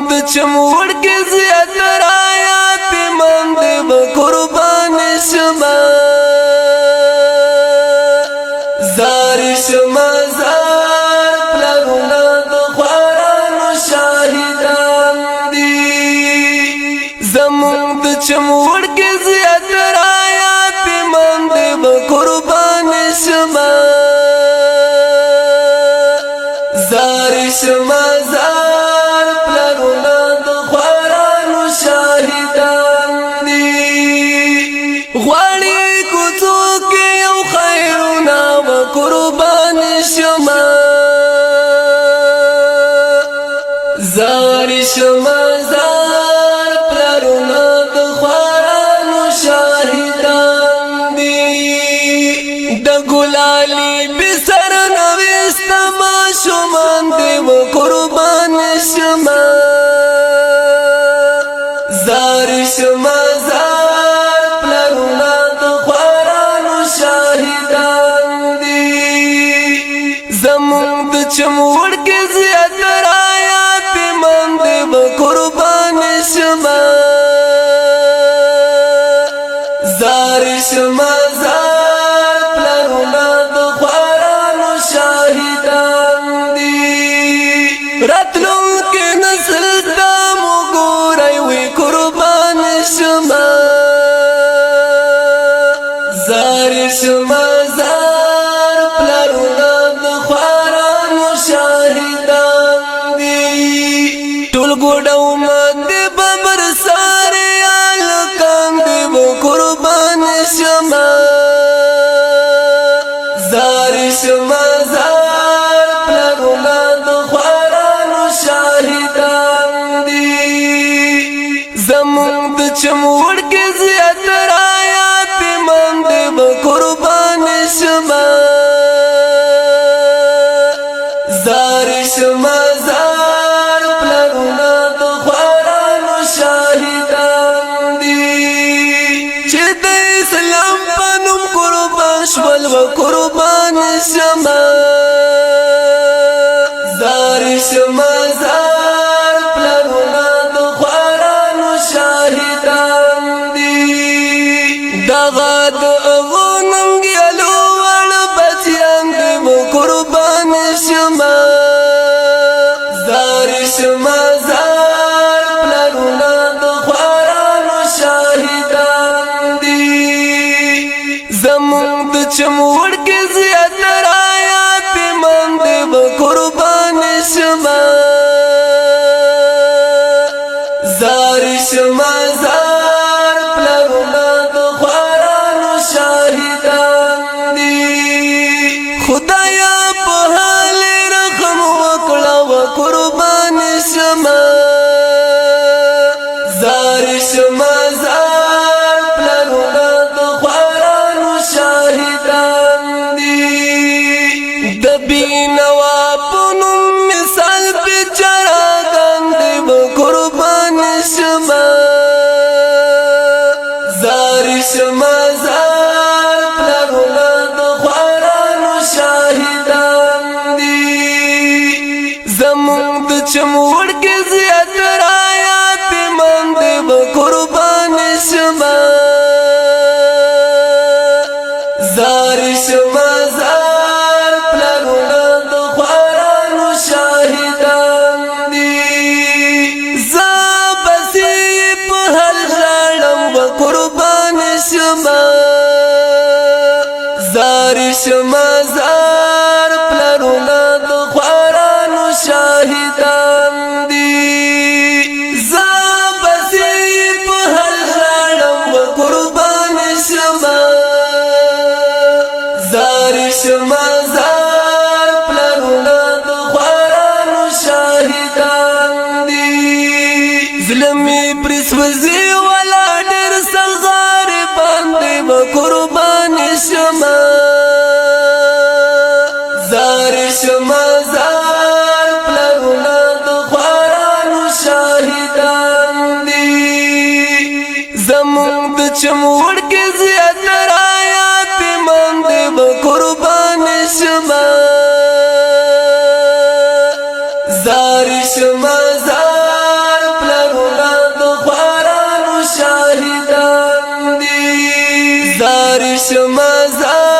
د چموړ کې زیات رايات من دې قربان شمه زار شمه زار پلرونه د خوارانو شاهدان دي زمون د چموړ کې زیات رايات من دې قربان شمه زار شمه زار پلرونه د خوارانو شاهدان دي غواړي کوڅو کې یو خیرونه و قربان شمه زار شمه زار پلرونه د خوارانو شاهدان دي د ګلالي بسر نوستما شومان دی و قربان شما زار شما زار پلرونه د خوارانو شاهدان دي زمون د چموړ کې زیات رايات من دی و قربان شما زار شما زار پلرونه د خوارانو شاهدان راتلو کې نسل تا مو ګورای وي قربان شمه زار شمه زار پلرونه د خوارانو شاهدان دي ټول ګډو مد ببر ساره الکان دی قربان شمه زار شمه زار پلرونه د زمون د چموړ کې زیات رايات من دې قربان شمه زار شمه زار پلرونه د خوارانو شاهدان دي چې د اسلام په نوم قربان شول و قربان شمه زار شمه زار پلرونه دغه د غنم ګلو ول بچیان دې قربان شمه زار شمه زار پلرونه د خوارانو شاهدان دي زمون د چموړ کې زیات رايات من دې قربان شمه زار شمه زار پلرونه د خوارانو شاهدان دي خدایا په حال رحم وکړه و قربان شمه زار شمه زار پلرونه د خوارانو شاهدان دي د بینوا په نوم مثال بچرا ګاندې و قربان شمه زار شمه زار پلرونه د خوارانو شاهدان دي زمون د چموړ کې زیات رايات من دې قربان شمه زار شمه زار پلرونه د خوارانو شاهدان دي زابسي په هر ځړم و قربان شمه زار شمه زار پلرونه د خوارانو شاهدان دي زابسي په هر ځړم و قربان شمه زار شمه زار پلرونه د خوارانو شاهدان دي ظلمي پرسوځي ولا ډېر سغار باندې قربان شمه زار شمه زار پلرونه د خوارانو شاهدان دي زمون د چموړ کې زیات رايات من دې قربان شمه زار شمه زار شمازار